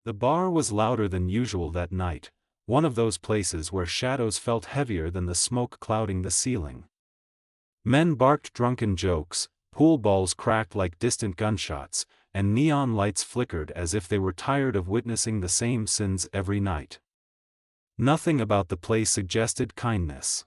The bar was louder than usual that night, one of those places where shadows felt heavier than the smoke clouding the ceiling. Men barked drunken jokes, pool balls cracked like distant gunshots, and neon lights flickered as if they were tired of witnessing the same sins every night. Nothing about the place suggested kindness.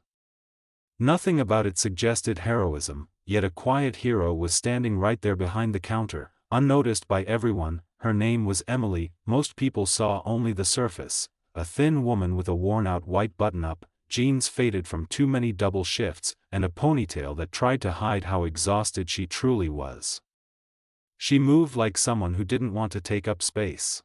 Nothing about it suggested heroism, yet a quiet hero was standing right there behind the counter, unnoticed by everyone. Her name was Emily. Most people saw only the surface, a thin woman with a worn-out white button-up, jeans faded from too many double shifts, and a ponytail that tried to hide how exhausted she truly was. She moved like someone who didn't want to take up space.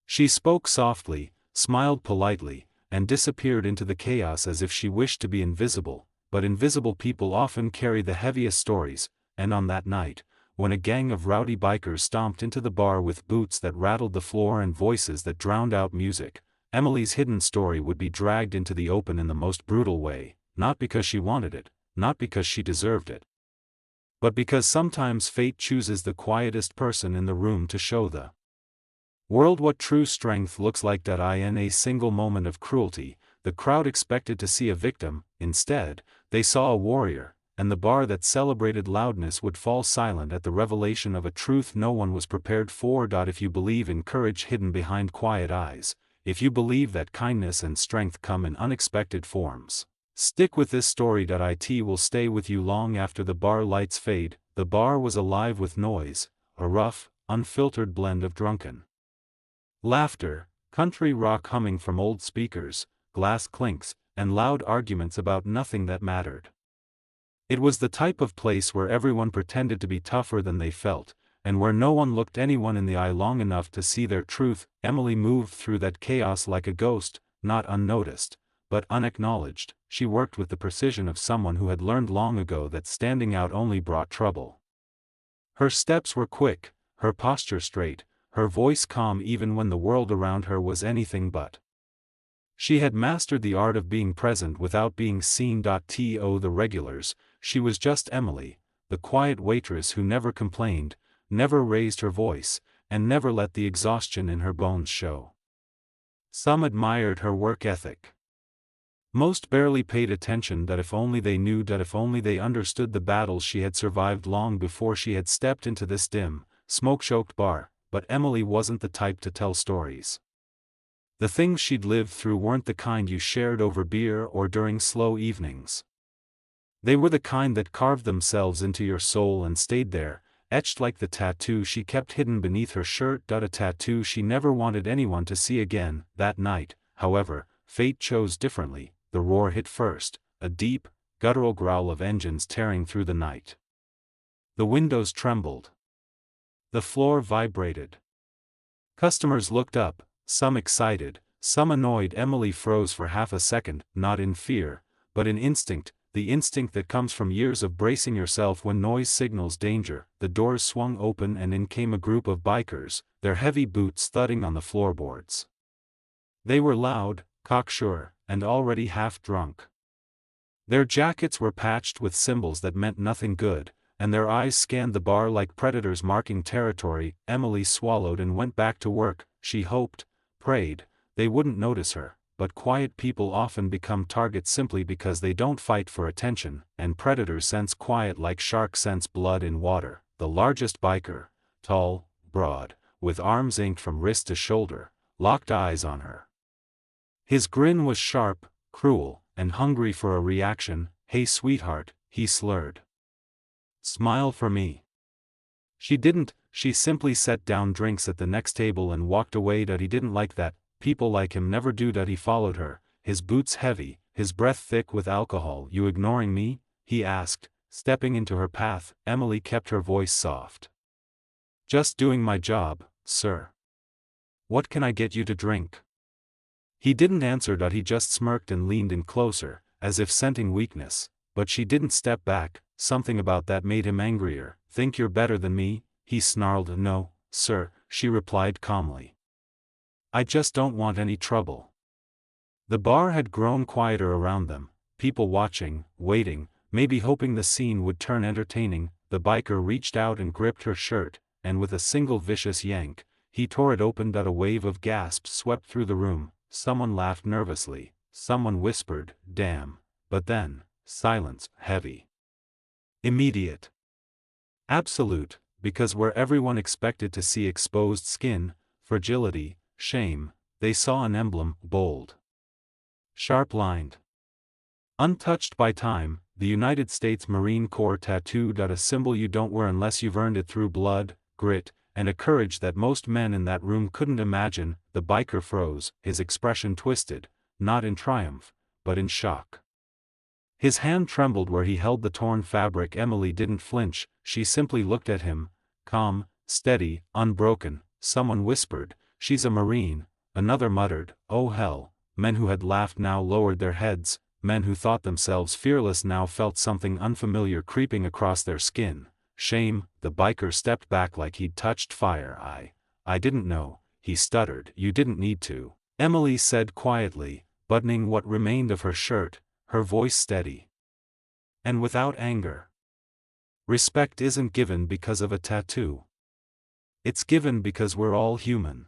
She spoke softly, smiled politely, and disappeared into the chaos as if she wished to be invisible, but invisible people often carry the heaviest stories, and on that night, when a gang of rowdy bikers stomped into the bar with boots that rattled the floor and voices that drowned out music, Emily's hidden story would be dragged into the open in the most brutal way, not because she wanted it, not because she deserved it, but because sometimes fate chooses the quietest person in the room to show the world what true strength looks like. In a single moment of cruelty, the crowd expected to see a victim. Instead, they saw a warrior, and the bar that celebrated loudness would fall silent at the revelation of a truth no one was prepared for. If you believe in courage hidden behind quiet eyes, if you believe that kindness and strength come in unexpected forms, stick with this story. It will stay with you long after the bar lights fade. The bar was alive with noise, a rough, unfiltered blend of drunken laughter, country rock humming from old speakers, glass clinks, and loud arguments about nothing that mattered. It was the type of place where everyone pretended to be tougher than they felt, and where no one looked anyone in the eye long enough to see their truth. Emily moved through that chaos like a ghost, not unnoticed, but unacknowledged. She worked with the precision of someone who had learned long ago that standing out only brought trouble. Her steps were quick, her posture straight, her voice calm even when the world around her was anything but. She had mastered the art of being present without being seen. To the regulars, she was just Emily, the quiet waitress who never complained, never raised her voice, and never let the exhaustion in her bones show. Some admired her work ethic. Most barely paid attention. If only they knew, if only they understood the battles she had survived long before she had stepped into this dim, smoke-choked bar. But Emily wasn't the type to tell stories. The things she'd lived through weren't the kind you shared over beer or during slow evenings. They were the kind that carved themselves into your soul and stayed there, etched like the tattoo she kept hidden beneath her shirt. A tattoo she never wanted anyone to see again. That night, however, fate chose differently. The roar hit first, a deep, guttural growl of engines tearing through the night. The windows trembled. The floor vibrated. Customers looked up, some excited, some annoyed. Emily froze for half a second, not in fear, but in instinct, the instinct that comes from years of bracing yourself when noise signals danger. The doors swung open and in came a group of bikers, their heavy boots thudding on the floorboards. They were loud, cocksure, and already half drunk. Their jackets were patched with symbols that meant nothing good, and their eyes scanned the bar like predators marking territory. Emily swallowed and went back to work. She hoped, prayed, they wouldn't notice her, but quiet people often become targets simply because they don't fight for attention, and predators sense quiet like sharks sense blood in water. The largest biker, tall, broad, with arms inked from wrist to shoulder, locked eyes on her. His grin was sharp, cruel, and hungry for a reaction. "Hey sweetheart," he slurred. "Smile for me." She didn't, she simply set down drinks at the next table and walked away. He didn't like that, people like him never do. He followed her, his boots heavy, his breath thick with alcohol. "You ignoring me?" he asked, stepping into her path. Emily kept her voice soft. "Just doing my job, sir. What can I get you to drink?" He didn't answer. He just smirked and leaned in closer, as if scenting weakness, but she didn't step back. Something about that made him angrier. "Think you're better than me?" he snarled. "No, sir," she replied calmly. "I just don't want any trouble." The bar had grown quieter around them, people watching, waiting, maybe hoping the scene would turn entertaining. The biker reached out and gripped her shirt, and with a single vicious yank, he tore it open. A wave of gasps swept through the room, someone laughed nervously, someone whispered, "Damn," but then, silence, heavy. Immediate. Absolute, because where everyone expected to see exposed skin, fragility, shame, they saw an emblem, bold, sharp-lined, untouched by time, the United States Marine Corps tattooed. A symbol you don't wear unless you've earned it through blood, grit, and a courage that most men in that room couldn't imagine. The biker froze, his expression twisted, not in triumph, but in shock. His hand trembled where he held the torn fabric. Emily didn't flinch, she simply looked at him, calm, steady, unbroken. Someone whispered, "She's a Marine," another muttered, "Oh hell." Men who had laughed now lowered their heads, men who thought themselves fearless now felt something unfamiliar creeping across their skin. Shame. The biker stepped back like he'd touched fire. I didn't know," he stuttered. "You didn't need to," Emily said quietly, buttoning what remained of her shirt, her voice steady and without anger. "Respect isn't given because of a tattoo. It's given because we're all human."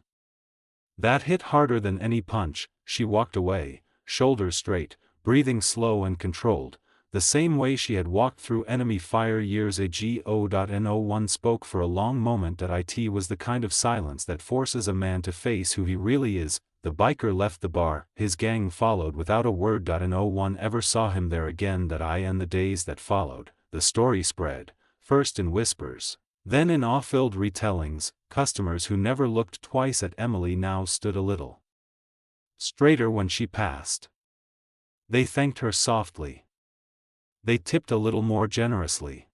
That hit harder than any punch. She walked away, shoulders straight, breathing slow and controlled, the same way she had walked through enemy fire years ago. No one spoke for a long moment. It was the kind of silence that forces a man to face who he really is. The biker left the bar, his gang followed without a word. No one ever saw him there again. And the days that followed, the story spread, first in whispers, then in awe-filled retellings. Customers who never looked twice at Emily now stood a little straighter when she passed. They thanked her softly. They tipped a little more generously.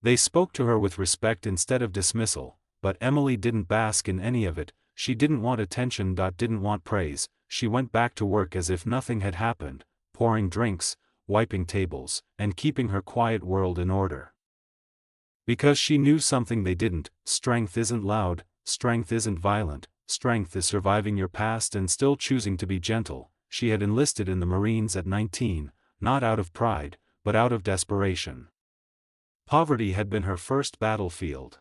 They spoke to her with respect instead of dismissal, but Emily didn't bask in any of it. She didn't want attention. Didn't want praise. She went back to work as if nothing had happened, pouring drinks, wiping tables, and keeping her quiet world in order. Because she knew something they didn't: strength isn't loud, strength isn't violent, strength is surviving your past and still choosing to be gentle. She had enlisted in the Marines at 19, not out of pride, but out of desperation. Poverty had been her first battlefield.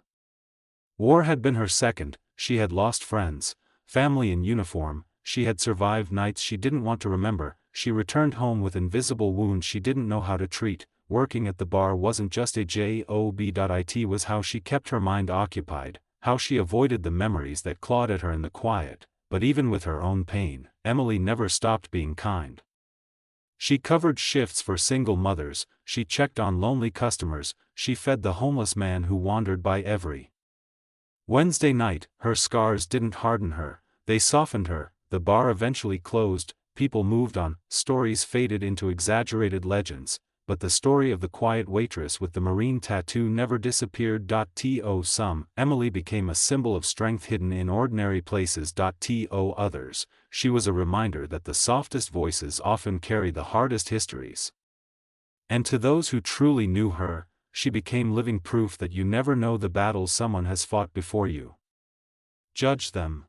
War had been her second. She had lost friends, family in uniform, she had survived nights she didn't want to remember. She returned home with invisible wounds she didn't know how to treat. Working at the bar wasn't just a job. It was how she kept her mind occupied, how she avoided the memories that clawed at her in the quiet. But even with her own pain, Emily never stopped being kind. She covered shifts for single mothers, she checked on lonely customers, she fed the homeless man who wandered by every Wednesday night. Her scars didn't harden her, they softened her. The bar eventually closed, people moved on, stories faded into exaggerated legends, but the story of the quiet waitress with the Marine tattoo never disappeared. To some, Emily became a symbol of strength hidden in ordinary places. To others, she was a reminder that the softest voices often carry the hardest histories. And to those who truly knew her, she became living proof that you never know the battles someone has fought before you. Judge them.